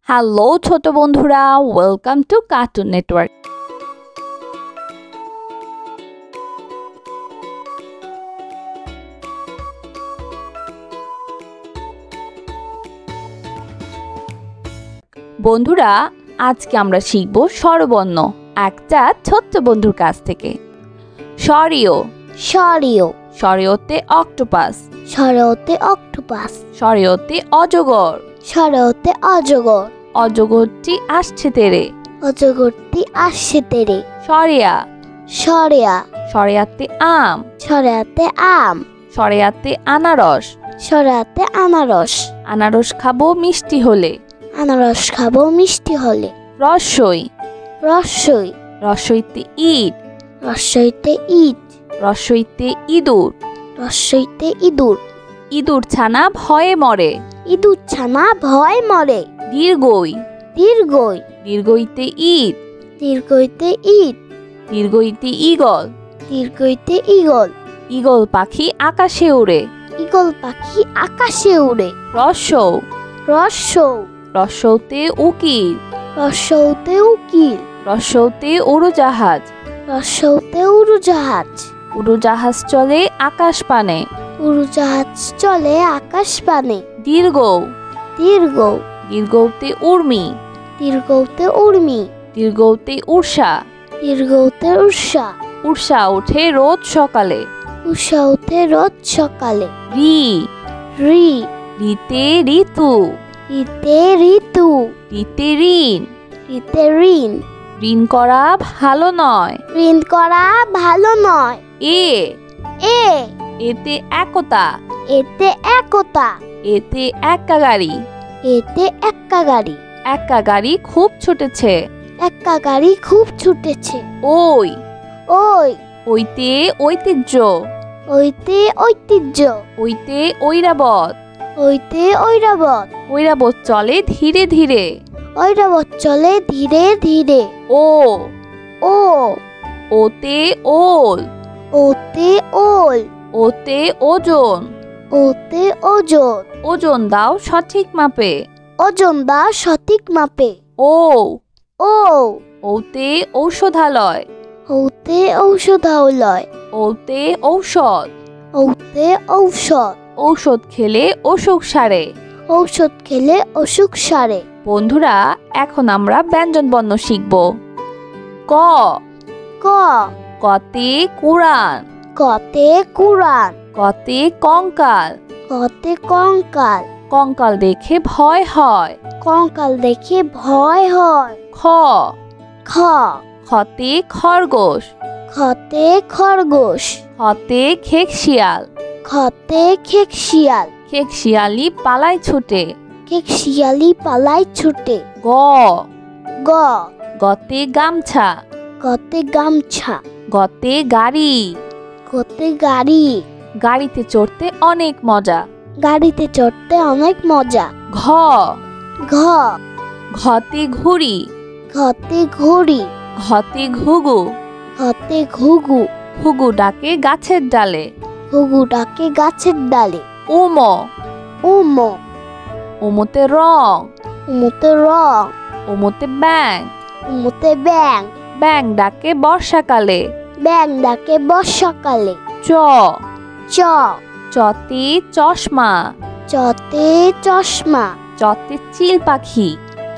Hello ছোট বন্ধুরা, welcome to cartoon network. বন্ধুরা, আজকে আমরা শিখব স্বরবর্ণ একটা ছোট্ট বন্ধুর কাছ থেকে। সরিও সরিও সরিওতে অক্টোপাস, সরতে অক্টোপাস, সরিওতে অজগর, সরতে অজগর, অজগরটি আসছে তেরে। অজগরটি আসছে তেরে। সরিয়া সরেয়া সরিয়াতে আম, সরেয়াতে আম, সরিয়াতে আনারস, সরেয়াতে আনারস, আনারস খাবো মিষ্টি হলে। আনারস খাবো মিষ্টি হলে। রসই রসই রসইতে ইট, রসইতে ইট, রসইতে ইঁদুর, রসইতে ইঁদুর, ইঁদুর ছানা ভয়ে মরে। ইঁদুর ছানা ভয় মরে। দীর্ঘই দীর্ঘই দীর্ঘইতে ইট, দীর্ঘইতে ইট, দীর্ঘইতে ঈগল, দীর্ঘইতে ঈগল, ঈগল পাখি আকাশে উড়ে। ঈগল পাখি আকাশে উড়ে। রসৌ রসৌ রসৌতে উকিল, রসৌতে উকিল, রসৌতে উড়োজাহাজ, রসৌতে উড়োজাহাজ, উড়োজাহাজ চলে আকাশ পানে। উড়োজাহাজ চলে আকাশ পানে। দীর্ঘ দীর্ঘ দীর্ঘতে উর্মি, দীর্ঘতে উর্মি, দীর্ঘতে উর্ষা, দীর্ঘতে উষা, উর্ষা ওঠে রোজ সকালে। উষা উঠে রোজ সকালে। রি রি রিতে ঋতু, রিতে ঋতু, রিতে ঋণ, রিতে ঋণ, ঋণ করা ভালো নয়। ঋণ করা ভালো নয়। এ এ এতে একতা, এতে একতা, এতে এক্কা গাড়ি, এতে এক্কা গাড়ি, এক্কা গাড়ি খুব ছুটেছে। এক্কা গাড়ি খুব ছুটেছে। ওই ওই ওইতে ঐতিহ্য, ওইতে ঐতিহ্য, ওইতে ঐরাবত, ওইতে ঐরাবত, ঐরাবত চলে ধীরে ধীরে। ঐরাবত চলে ধীরে ধীরে। ও ও ওতে ওল, ওতে ওল, ওতে ওজন, ওতে ওজন, ওজন দাও সঠিক মাপে। ওজন দা সঠিক মাপে। ও ও ওতে ঔষধালয়, ওতে ঔষধালয়, ওতে ঔষধ, ওতে ঔষধ, ঔষধ খেলে অসুখ সারে। ঔষধ খেলে অসুখ সারে। বন্ধুরা, এখন আমরা ব্যঞ্জনবর্ণ শিখব। ক ক কতে কুরআন, কতে কুরআন, কতে কঙ্কাল, কতে কঙ্কাল, কঙ্কাল দেখে ভয় হয়। কঙ্কাল দেখে ভয় হয়। খ খ খতে খরগোশ, খতে খরগোশ, খতে খেকশিয়াল, খতে খেকশিয়াল, খেকশিয়ালি পালায় ছুটে। খেকশিয়ালি পালায় ছুটে। গ গ গতে গামছা, গতে গামছা, গতে গাড়ি, গতে গাড়ি, গাড়িতে চড়তে অনেক মজা। গাড়িতে চড়তে অনেক মজা। ঘ ঘ ঘতে ঘুড়ি, ঘতে ঘড়ি, ঘতে ঘুঘু, ঘতে ঘুঘু, ঘুঘু ডাকে গাছের ডালে। ঘুঘু ডাকে গাছের ডালে। উম উম উমতে রং, উমতে রং, উমতে ব্যাং, উমতে ব্যাং, ব্যাং ডাকে বর্ষাকালে। ব্যাং ডাকে বর্ষাকালে। চ চ চতে চশমা, চতে চশমা, চতে চিল পাখি,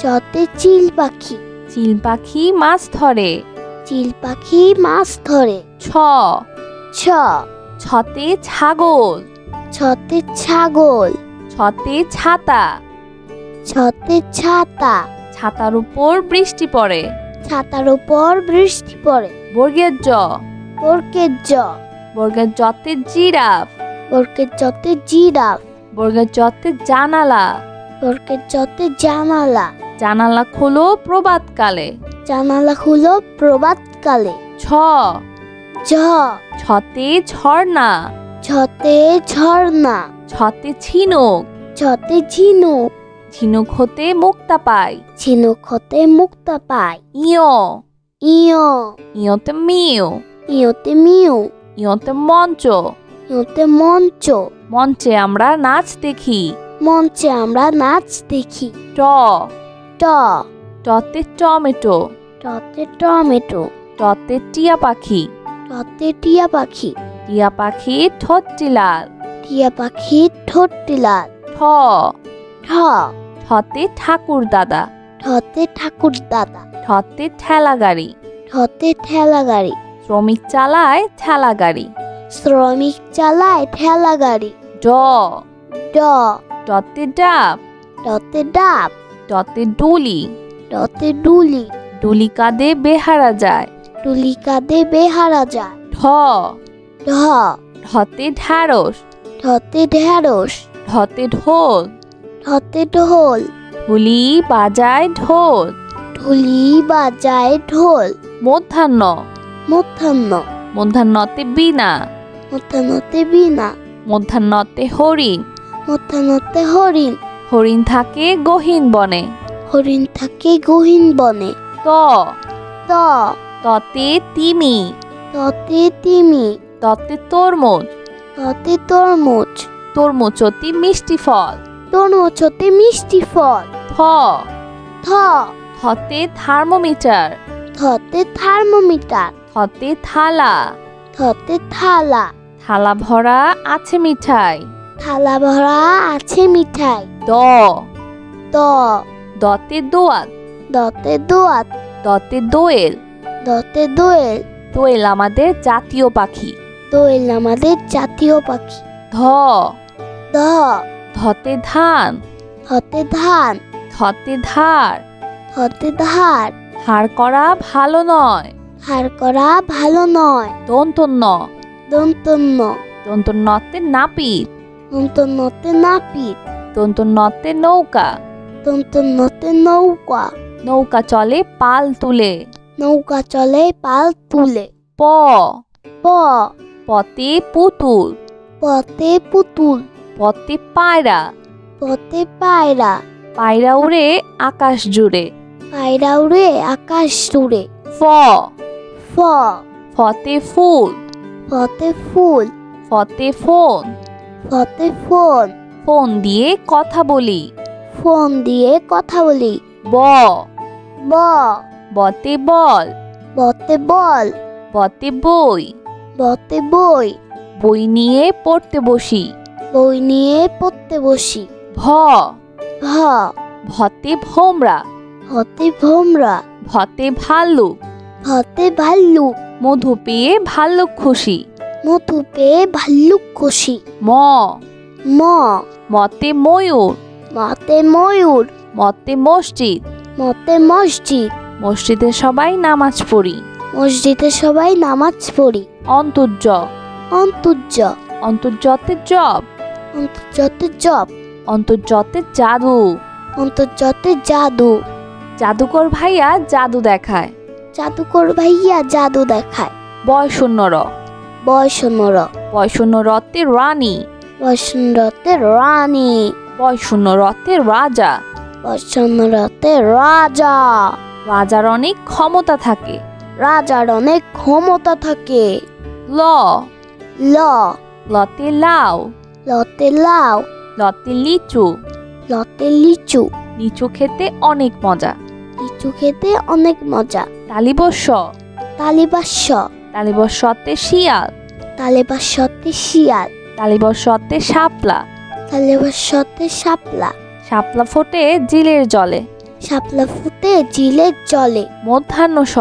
চতে চিল পাখি, চিল পাখি মাছ ধরে। চিল পাখি মাছ ধরে। ছ ছ ছতে ছাগল, ছতে ছাগল, ছতে ছাতা, ছতে ছাতা, ছাতার উপর বৃষ্টি পড়ে। ছাতার উপর বৃষ্টি পড়ে। বর্গের জ বর্গের জ বর্গের জতে জিরাফ, বর্গের জতে জিরাফ, বর্গের জতে জানালা, বর্গের জতে জানালা, জানালা খোলো প্রভাতকালে। জানালা খুলো প্রভাতকালে। ছ ঝ ছতে ঝর্ণা, ছতে ঝর্ণা, ছতে ঝিনুক, ছতে ঝিনুক, ঝিনুক হতে মুক্তা পাই। ঝিনুক হতে মুক্তা পায়। ইয় ইয় ইয়তে মিউ, ইয়তে মিউ, ইয়তে মঞ্চ, ইয়তে মঞ্চ, মঞ্চে আমরা নাচ দেখি। মঞ্চে আমরা নাচ দেখি। ট ট টতে টমেটো, টতে টমেটো, টতে টিয়া পাখি, টতে টিয়া পাখি, টিয়া পাখি ঠোঁটটি লাল। টিয়া পাখি ঠোঁটটি লাল। ঠ ঠ ঠতে ঠাকুর দাদা, ঠতে ঠাকুর দাদা, ঠতে ঠেলা গাড়ি, ঠতে ঠেলা গাড়ি, শ্রমিক চালায় ঠেলা গাড়ি। শ্রমিক চালায় ঠেলা গাড়ি। ড ড ডতে ডাব, ডতে ডাব, ডতে ডুলি, ডতে ডুলি, ডুলি কাঁধে বেহারা যায়। ডুলি কাঁধে বেহারা যায়। ঢ ঢ ঢতে ঢ্যাঁড়স, ঢতে ঢেঁড়স, ঢতে ঢোল, ঢতে ঢোল, ঢুলি বাজায় ঢোল। ঢুলি বাজায় ঢোল। মধ্যাহ্ন মধ্যাহ্ন মধ্যাহ্নতে বীণা, মধ্যাহ্নতে বীণা, মধ্যাহ্নতে হরিণ, মধ্যাহ্নতে হরিণ, হরিণ থাকে গহীন বনে। হরিণ থাকে গহীন বনে। ত ত ততে তিমি, ততে তিমি, ততে তরমুজ, ততে তরমুজ, তরমুজ অতি মিষ্টি ফল। তরমুজ হতে মিষ্টি ফল। থ থ থতে থার্মোমিটার, থতে থার্মোমিটার, থতে থালা, থতে থালা, থালা ভরা আছে মিঠাই। থালা ভরা আছে মিঠাই। দ দ দতে দোয়াত, দতে দোয়াত, দতে দোয়েল, দতে দোয়েল, দোয়েল আমাদের জাতীয় পাখি। দোয়েল আমাদের জাতীয় পাখি। ধ ধ ধতে ধান, ধতে ধান, ধতে ধার, ধতে ধার, ধার করা ভালো নয়। ধার করা ভালো নয়। দন্তন্য দন্তন্য দন্তন্যতে নাপিত, দন্তন্যতে নাপিত, দন্তন্যতে নৌকা, দন্তন্যতে নৌকা, নৌকা চলে পাল তুলে। নৌকা চলে পাল তুলে। প প পতে পুতুল, পতে পুতুল, পতে পায়রা, পতে পায়রা, পায়রা উড়ে আকাশ জুড়ে। পায়রা উড়ে আকাশ জুড়ে। ফ ফ ফতে ফুল, ফতে ফুল, ফতে ফোন, ফতে ফোন, ফোন দিয়ে কথা বলি। ফোন দিয়ে কথা বলি। ব ব বতে বল, বতে বল, বতে বই, বতে বই, বই নিয়ে পড়তে বসি। বই নিয়ে পড়তে বসি। ভ ভ ভতে ভোমরা, ভতে ভোমরা, ভতে ভাল্লুক, ভতে ভাল্লুক, মধু পেয়ে ভাল্লুক খুশি। মধু পেয়ে ভাল্লুক খুশি। ম ম মতে ময়ূর, মতে ময়ূর, মতে মসজিদ, মতে মসজিদ, মসজিদে সবাই নামাজ পড়ি। মসজিদে সবাই নামাজ পড়ি। অন্তর্য অন্তর্য অন্তর্যতে জব, অন্তর্যতে জপ, অন্তর্যতে জাদু, অন্তর্যতে জাদু, জাদুকর ভাইয়া জাদু দেখায়। জাদুকর ভাইয়া জাদু দেখায়। বয়শূন্যর বয়সনর বয়শূন্যরতে রানী, বয়সনরতে রানী, বয়শূন্যরতে রাজা। বয়সনরতে রাজা, রাজার অনেক ক্ষমতা থাকে। রাজার অনেক ক্ষমতা থাকে। ল ল লতে লাউ, লতে লাউ, লতে লিচু, লতে লিচু, লিচু খেতে অনেক মজা। লিচু খেতে অনেক মজা। তালিবস্য তালিবাস্য তালিবস্যতে শিয়াল, তালিবাস্যতে শিয়াল, তালিবস্যতে শাপলা, তালিবাস্যতে শাপলা, শাপলা ফোটে জিলের জলে। শাপলা ফুটে জিলের জলে। মধ্যাহ্ন স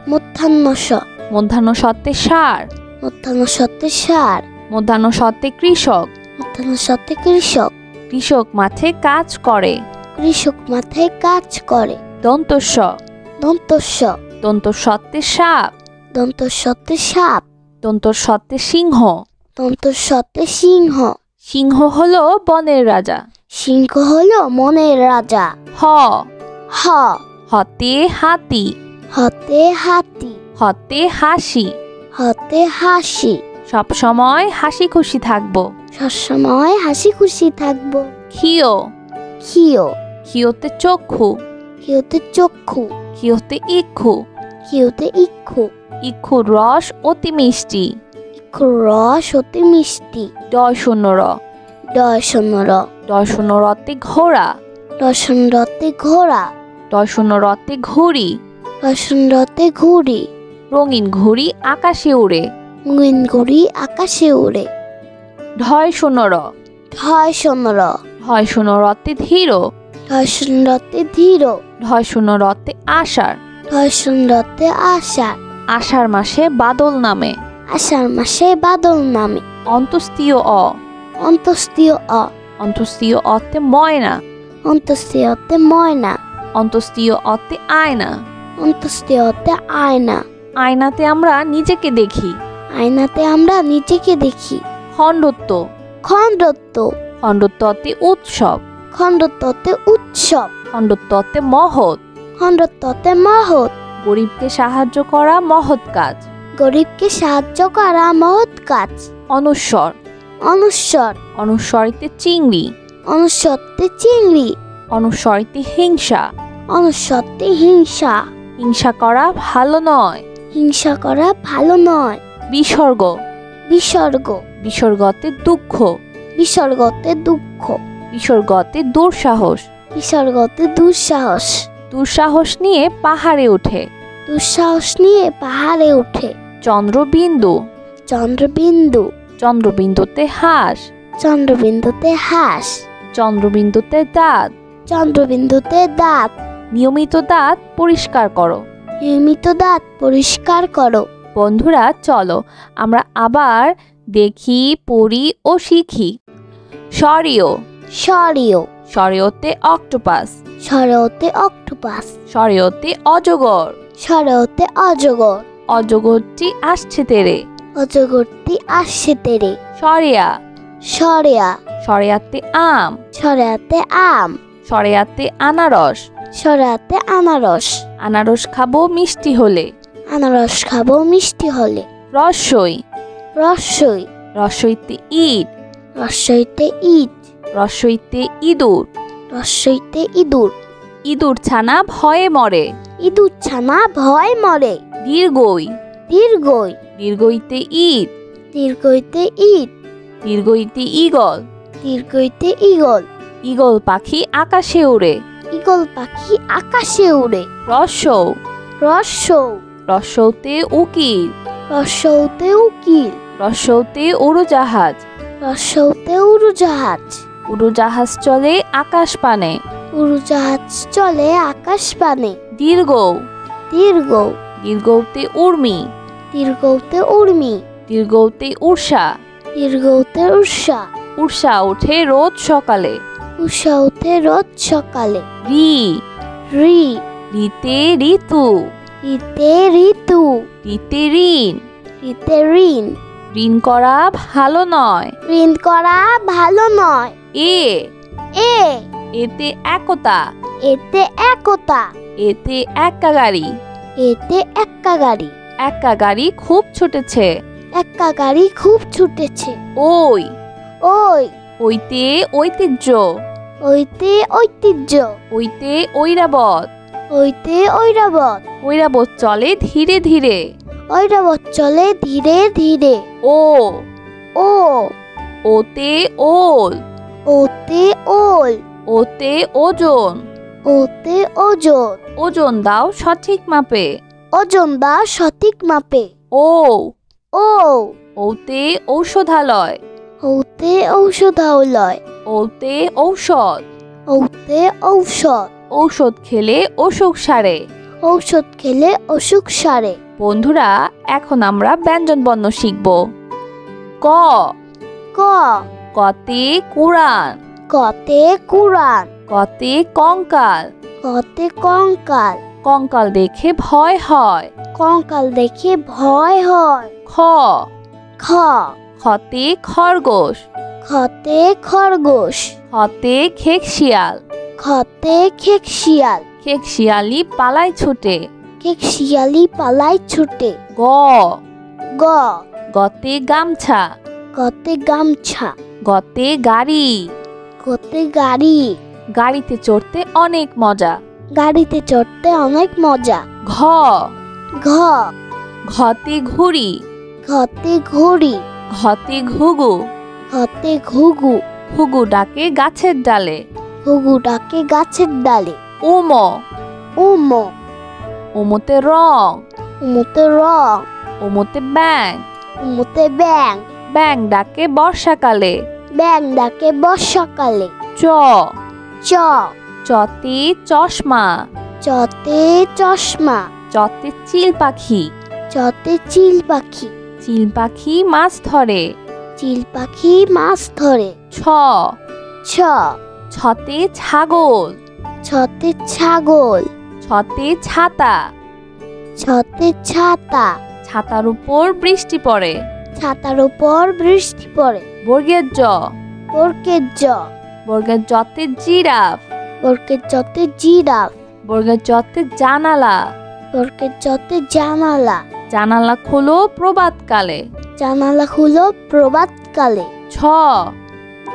মধ্যাহ্ন স মধ্যাহ্ন সতে সার, মধ্যাহ্ন সতে সার, মধ্যাহ্ন সতে কৃষক, মধ্যাহ্ন সতে কৃষক, কৃষক মাঠে কাজ করে। কৃষক মাথায় কাজ করে। দন্তস্য দন্তস্য দন্তস্বতে সাপ, দন্তস্বতে সাপ, দন্তস্বতে সিংহ, দন্তস্বতে সিংহ, সিংহ হলো বনের রাজা। সিংহ হলো মনের রাজা। হ হ হতে হাতি, হতে হাতি, হতে হাসি, হতে হাসি, সব সময় হাসি খুশি থাকবো। সবসময় হাসি খুশি থাকবো। ক্ষিয় ক্ষিয় ক্ষিয়তে চক্ষু, ক্ষিয়তে চক্ষু, ক্ষিয়তে ইক্ষু, ক্ষিয়তে ইক্ষু, ইক্ষুর রস অতি মিষ্টি। ইক্ষুর রস অতি মিষ্টি। ডয়শূন্যর দর্শনর ডয়শূন্যরতে ঘোড়া, দর্শনরতে ঘোড়া, রতে ঘুড়ি। রতে ঘুড়ি। রঙিন ঘুড়ি আকাশে উড়ে। রঙিন ঘুড়ি আকাশে উড়ে। ঢয় রতে ধীর। রতে ধীর। রতে আষাঢ়। রতে আষাঢ়। আষাঢ় মাসে বাদল নামে। আষাঢ় মাসে বাদল নামে। অন্তস্তীয় অ। অন্তস্তীয় অ। অন্তস্তীয় অতে ময়না। অন্তস্তীয়তে ময়না। অন্তস্তীয় অতে আয়না। অন্তস্তীয়তে আয়না। আয়নাতে আমরা নিজেকে দেখি। আয়নাতে আমরা নিজেকে দেখি। খণ্ডত্ব। খণ্ডত্ব। খণ্ডত্বতে উৎসব। খণ্ডত্বতে উৎসব। খণ্ডত্বতে মহৎ। খণ্ডত্বতে মহৎ। গরিবকে সাহায্য করা মহৎ কাজ। গরিবকে সাহায্য করা মহৎ কাজ। অনুস্বর। অনুস্বর। অনুস্বরিতে চিংড়ি। অনুস্বরতে চিংড়ি। অনুস্বরিতে হিংসা। অনুস্বরতে হিংসা। হিংসা করা ভালো নয়। হিংসা করা ভালো নয়। বিসর্গ। বিসর্গ। বিসর্গতে দুঃখ। বিসর্গতে দুঃখ। বিসর্গতে দুঃসাহস। বিসর্গতে দুঃসাহস। দুঃসাহস নিয়ে পাহাড়ে ওঠে। দুঃসাহস নিয়ে পাহাড়ে ওঠে। চন্দ্রবিন্দু। চন্দ্রবিন্দু। চন্দ্রবিন্দুতে হাঁস। চন্দ্রবিন্দুতে হাঁস। চন্দ্রবিন্দুতে দাঁত। চন্দ্রবিন্দুতে দাঁত। নিয়মিত দাঁত পরিষ্কার করো। নিয়মিত দাঁত পরিষ্কার করো। বন্ধুরা চলো আমরা আবার দেখি, পড়ি ও শিখি। সরিয়। সরিয়। সরিয়তে অক্টোপাস। সরেওতে অক্টোপাস। সরিয়তে অজগর। সরেওতে অজগর। অজগরটি আসছে তেরে। অজগরটি আসছে তেরে। সরেয়া। সরেয়া। সরেয়াতে আম। সরেয়াতে আম। সরেয়াতে আনারস। সরেয়াতে আনারস। আনারস খাবো মিষ্টি হলে। আনারস খাবো মিষ্টি হলে। রসই। রসই। রসইতে ইট। রসইতে ইট। রসইতে ইঁদুর। রসইতে ইঁদুর। ইঁদুর ছানা ভয়ে মরে। ইঁদুর ছানা ভয় মরে। দীর্ঘই। দীর্ঘই। দীর্ঘইতে ইট। দীর্ঘইতে ইট। দীর্ঘইতে ঈগল। দীর্ঘইতে ঈগল। ঈগল পাখি আকাশে উড়ে। ঈগল পাখি আকাশে উড়ে। রসৌ। রসৌ। রসৌতে উকিল। রসৌতে উকিল। রসৌতে উড়োজাহাজ। রসৌতে উড়োজাহাজ। উড়োজাহাজ চলে আকাশ পানে। উড়োজাহাজ চলে আকাশ পানে। দীর্ঘ। দীর্ঘ। দীর্ঘতে উর্মি। দীর্ঘতে উর্মি। দীর্ঘতে উষা। দীর্ঘতে উষা। উষা ওঠে রোজ সকালে। উষা ওঠে রোজ সকালে। রি। রি। রিতে ঋতু। রিতে ঋতু। রিতে ঋণ। রিতে ঋণ। ঋণ করা ভালো নয়। ঋণ করা ভালো নয়। এ। এ। এতে একতা। এতে একতা। এতে এক্কা গাড়ি। এতে এক্কা গাড়ি। এক্কা গাড়ি খুব ছুটেছে। এক্কা গাড়ি খুব ছুটেছে। ওই। ওই। ওইতে ঐতিহ্য। ওইতে ঐতিহ্য। ওইতে ঐরাবত। ওইতে ঐরাবত। ঐরাবত চলে ধীরে ধীরে। ঐরাবত চলে ধীরে ধীরে। ও। ও। ওতে ওল। ওতে ওল। ওতে ওজন। ওতে ওজন। ওজন দাও সঠিক মাপে। ওজন দাও সঠিক মাপে। ও। ও। ওতে ঔষধালয়। ওতে ঔষধালয়। ওতে ঔষধ। ওতে ঔষধ। ঔষধ খেলে অসুখ সারে। ঔষধ খেলে অসুখ সারে। বন্ধুরা এখন আমরা ব্যঞ্জন বর্ণ শিখব। ক। ক। কতে কুরআন। কতে কুরআন। কতে কঙ্কাল। কতে কঙ্কাল। কঙ্কাল দেখে ভয় হয়। কঙ্কাল দেখে ভয় হয়। খ। খ। খতে খরগোশ। খতে খরগোশ। খতে খেকশিয়াল। খতে খেকশিয়াল। খেকশিয়ালি পালায় ছুটে। খেকশিয়ালি পালায় ছুটে। গ। গ। গতে গামছা। গতে গামছা। গতে গাড়ি। গতে গাড়ি। গাড়িতে চড়তে অনেক মজা। গাড়িতে চড়তে অনেক মজা। ঘ। ঘ। ঘতে ঘুড়ি। ঘতে ঘড়ি। ঘতে ঘুঘু। ঘতে ঘুঘু। ঘুঘু ডাকে গাছের ডালে। ঘুঘু ডাকে গাছের ডালে। উম। উমো। ওমতে রং। উমোতে রং। ওমতে ব্যাং। উমোতে ব্যাং। ব্যাং ডাকে বর্ষাকালে। ব্যাং ডাকে বর্ষাকালে। চ। চ। চতে চশমা। চতে চশমা। চতে চিল পাখি। চতে চিল পাখি। চিল পাখি মাছ ধরে। চিল পাখি মাছ ধরে। ছ। ছ। ছতে ছাগল। ছতে ছাগল। ছতে ছাতা। ছতে ছাতা। ছাতার উপর বৃষ্টি পড়ে। ছাতার উপর বৃষ্টি পড়ে। বর্গের জ। বর্গের জ। বর্গের জতে জিরাফ। বর্গের জতে জিরাফ। বর্গের জতে জানালা। বর্গের জতে জানালা। জানালা খোলো প্রভাতকালে। জানালা খুলো প্রভাতকালে। ছ।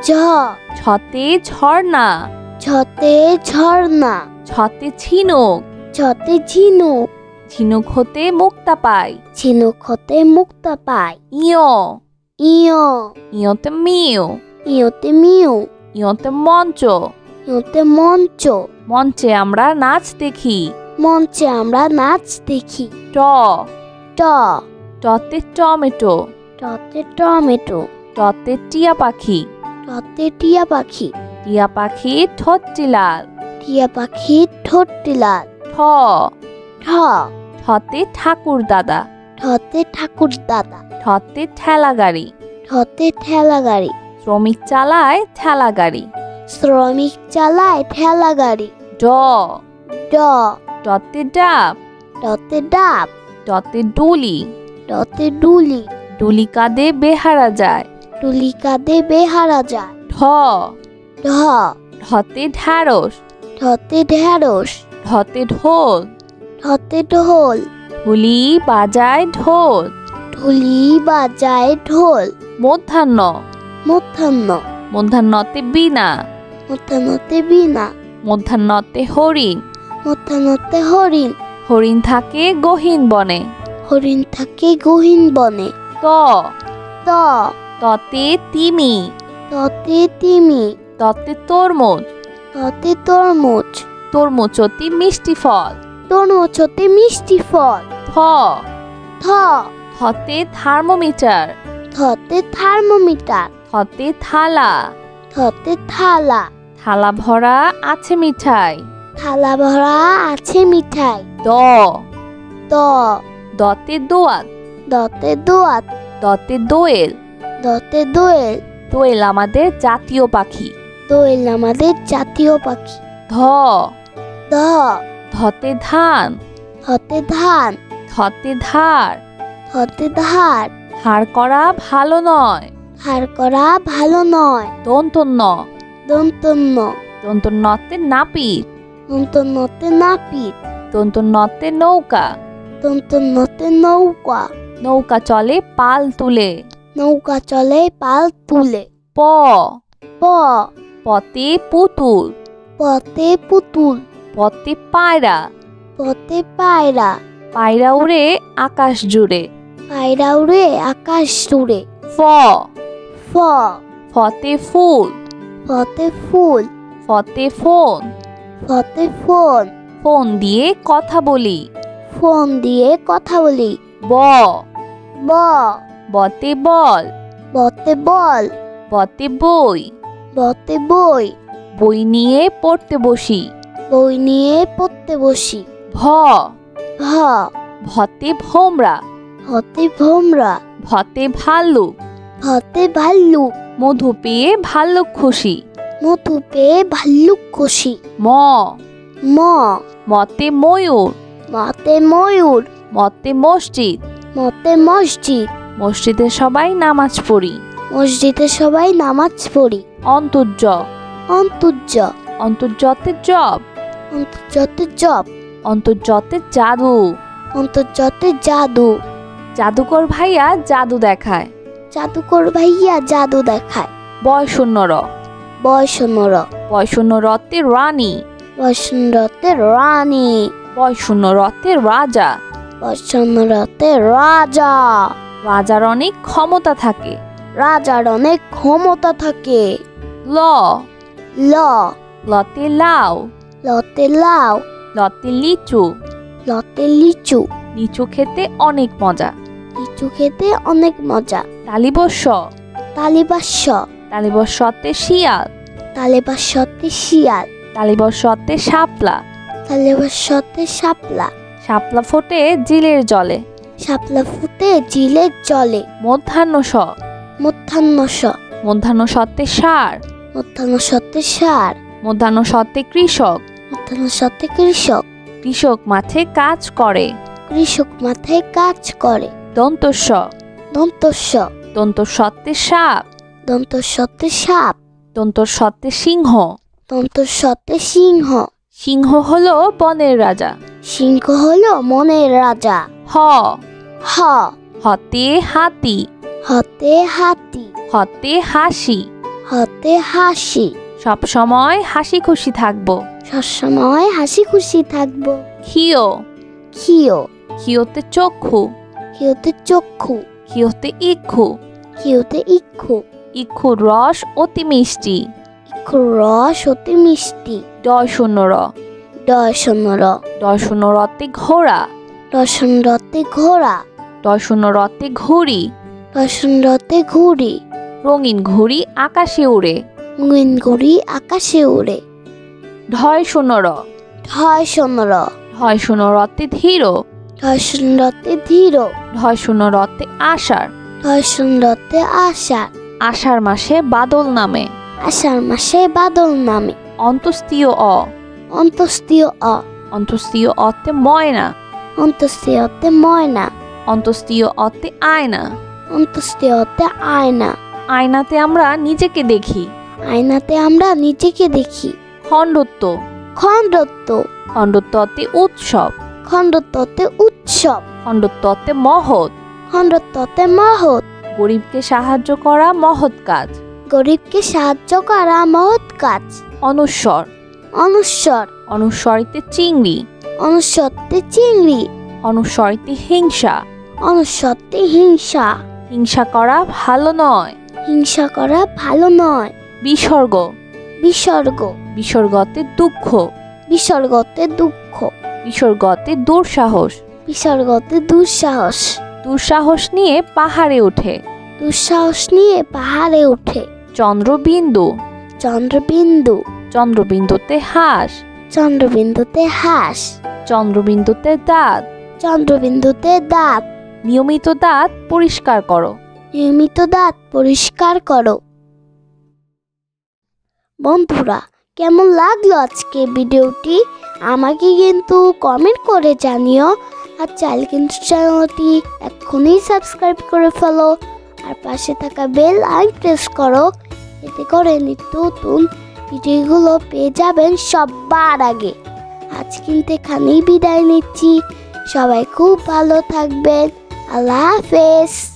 ঝ। ছতে ঝর্ণা। ছতে ঝর্ণা। ছতে ঝিনুক। ছতে ঝিনুক। ঝিনুক হতে মুক্তা পায়। ঝিনুক হতে মুক্তা পায়। ইয়। ইয়। ইয়তে মিউ। ইয়তে মিউ। ইয়তে মঞ্চ। ইয়তে মঞ্চ। মঞ্চে আমরা নাচ দেখি। মঞ্চে আমরা নাচ দেখি। ট। ট। টতে টমেটো। টতে টমেটো। টতে টিয়া পাখি। টতে টিয়া পাখি। টিয়া পাখি ঠোঁটটি লাল। টিয়া পাখি ঠোঁটটি লাল। ঠ। ঠ। ঠতে ঠাকুর দাদা। ঠতে ঠাকুর দাদা। ঠতে ঠেলা গাড়ি। ঠতে ঠেলা গাড়ি। শ্রমিক চালায় ঠেলা গাড়ি। শ্রমিক চালায় ঠেলা গাড়ি। ড। ড। ডতে ডাব। ডতে ডাব। ডতে ডুলি। ডতে ডুলি। ডুলি কাঁধে বেহারা যায়। ডুলি কাঁধে বেহারা যায়। ঢ। ঢ। ঢতে ঢ্যাঁড়স। ঢতে ঢেঁড়স। ঢতে ঢোল। ঢতে ঢোল। ঢুলি বাজায় ঢোল। ঢুলি বাজায় ঢোল। মধ্যাহ্ন। মধ্যাহ্ন। মধ্যাহ্নতে বীণা। মধ্যাহ্নতে বীণা। মধ্যাহ্নতে হরিণ। মধ্যাহ্নতে হরিণ। হরিণ থাকে গহীন বনে। হরিণ থাকে গহীন বনে। ত। ত। ততে তিমি। ততে তিমি। ততে তরমুজ। ততে তরমুজ। তরমুজ অতি মিষ্টি ফল। তরমুজ হতে মিষ্টি ফল। থ। থ। থতে থার্মোমিটার। থতে থার্মোমিটার। থতে থালা। থতে থালা। থালা ভরা আছে মিঠাই। থালা ভরা আছে মিঠাই। দ। দ। দতে দোয়াত। দতে দোয়াত। দতে দোয়েল। দতে দোয়েল। দোয়েল আমাদের জাতীয় পাখি। দোয়েল আমাদের জাতীয় পাখি। ধ। ধ। ধতে ধান। ধতে ধান। ধতে ধার। ধতে ধার। ধার করা ভালো নয়। ধার করা ভালো নয়। দন্তন্য। দন্তন্য। দন্তন্যতে নাপিত। দন্তন্যতে নাপিত। দন্তন্যতে নৌকা। দন্তন্যতে নৌকা। নৌকা চলে পাল তুলে। নৌকা চলে পাল তুলে। প। প। পতে পুতুল। পতে পুতুল। পতে পায়রা। পতে পায়রা। পায়রা উড়ে আকাশ জুড়ে। পায়রা উড়ে আকাশ জুড়ে। ফ। ফ। ফতে ফুল। ফতে ফুল। ফতে ফোন। ফতে ফোন। ফোন দিয়ে কথা বলি। ফোন দিয়ে কথা বলি। ব। ব। বতে বল। বতে বল। বতে বই। বতে বই। বই নিয়ে পড়তে বসি। বই নিয়ে পড়তে বসি। ভ। ভ। ভতে ভোমরা। ভতে ভোমরা। ভতে ভাল্লুক। ভতে ভাল্লুক। মধু পেয়ে ভাল্লুক খুশি। মধু পেয়ে ভাল্লুক খুশি। ম। ম। মতে ময়ূর। মতে ময়ূর। মতে মসজিদ। মতে মসজিদ। মসজিদে সবাই নামাজ পড়ি। মসজিদে সবাই নামাজ পড়ি। অন্তর্য। অন্তর্য। অন্তর্যতে জব। অন্তর্যতে জব। অন্তর্যতে জাদু। অন্তর্যতে জাদু। জাদুকর ভাইয়া জাদু দেখায়। জাদুকর ভাইয়া জাদু দেখায়। বয়শূন্য র। বয়শূন্য র। বয়শূন্য রতে রানী। বয়সুন্দরতে রানী। বয়শূন্য রতে রাজা। বয়সুন্দরতে রাজা। রাজার অনেক ক্ষমতা থাকে। রাজার অনেক ক্ষমতা থাকে। ল। ল। লতে লাউ। লতে লাউ। লতে লিচু। লতে লিচু। লিচু খেতে অনেক মজা। লিচু খেতে অনেক মজা। তালিবস্য। তালিবাস্য। তালিবস্যতে শিয়াল। তালিবাস্যতে শিয়াল। তালিবস্যতে শাপলা। তালিবাস্যতে শাপলা। শাপলা ফোটে জিলের জলে। শাপলা ফুটে জিলের জলে। মধ্যাহ্ন স। মধ্যাহ্ন স। মধ্যাহ্ন সতে সার। মধ্যাহ্ন সতে সার। মধ্যাহ্ন সতে কৃষক। মধ্যাহ্ন সতে কৃষক। কৃষক মাঠে কাজ করে। কৃষক মাথায় কাজ করে। দন্তস্ব। দন্তস্ব। দন্তস্বতে সাপ। দন্তস্বতে সাপ। দন্তস্বতে সিংহ। দন্তস্বতে সিংহ। সিংহ হলো বনের রাজা। সিংহ হলো মনের রাজা। হ। হ। হতে হাতি। হতে হাতি। হতে হাসি। হতে হাসি। সব সময় হাসি খুশি থাকবো। সবসময় হাসি খুশি থাকবো। ক্ষিয়। ক্ষিয়। ক্ষিয়তে চক্ষু। ক্ষিয়তে চক্ষু। ক্ষিয়তে ইক্ষু। ক্ষিয়তে ইক্ষু। ইক্ষুর রস অতি মিষ্টি। ইক্ষুর রস অতি মিষ্টি। ডয় শূন্য র। ডয় শূন্য র। ডয় শূন্য রতে ঘোড়া। রসন রতে ঘোড়া। ডয় শূন্য রতে ঘুড়ি। রসন রতে ঘুড়ি। রঙিন ঘুড়ি আকাশে উড়ে। রঙিন ঘুড়ি আকাশে উড়ে। ঢয় শূন্য র। ঢয় শূন্য র। ঢয় শূন্য রতে ধীর। ঢয় শূন্য রতে ধীর। ঢয় শূন্য রতে আষাঢ়। ঢয় শূন্য রতে আষাঢ়। আষাঢ় মাসে বাদল নামে। আষাঢ় মাসে বাদল নামে। অন্তস্তীয় অ। অন্তস্তীয় অ। অন্তস্তীয় অতে ময়না। অন্তস্তীয়তে ময়না। অন্তস্তীয় অতে আয়না। অন্তস্তীয়তে আয়না। আয়নাতে আমরা নিজেকে দেখি। আয়নাতে আমরা নিজেকে দেখি। খণ্ডত্ব। খণ্ডত্ব। খণ্ডত্বতে উৎসব। খণ্ডত্বতে উৎসব। খণ্ডত্বতে মহৎ। খণ্ডত্বতে মহৎ। গরিবকে সাহায্য করা মহৎ কাজ। গরিবকে সাহায্য করা মহৎ কাজ। অনুস্বর। অনুস্বর। অনুস্বরিতে চিংড়ি। অনুস্বরতে চিংড়ি। অনুস্বরিতে হিংসা। অনুস্বরতে হিংসা। হিংসা করা ভালো নয়। হিংসা করা ভালো নয়। বিসর্গ। বিসর্গ। বিসর্গতে দুঃখ। বিসর্গতে দুঃখ। বিসর্গতে দুঃসাহস। বিসর্গতে দুঃসাহস। দুঃসাহস নিয়ে পাহাড়ে ওঠে। দুঃসাহস নিয়ে পাহাড়ে ওঠে। চন্দ্রবিন্দু। চন্দ্রবিন্দু। চন্দ্রবিন্দুতে হাঁস। চন্দ্রবিন্দুতে হাঁস। চন্দ্রবিন্দুতে দাঁত। চন্দ্রবিন্দুতে দাঁত। নিয়মিত দাঁত পরিষ্কার করো। নিয়মিত দাঁত পরিষ্কার করো। বন্ধুরা, কেমন লাগলো আজকে ভিডিওটি আমাকে কিন্তু কমেন্ট করে জানিও। আর চাইলে কিন্তু চ্যানেলটি এক্ষুনি সাবস্ক্রাইব করে ফেলো আর পাশে থাকা বেল আইকন প্রেস করো। এতে করে নিত্য নতুন ভিডিওগুলো পেয়ে যাবেন সবার আগে। আজ কিন্তু এখানেই বিদায় নিচ্ছি। সবাই খুব ভালো থাকবেন। আল্লাহ হাফেজ।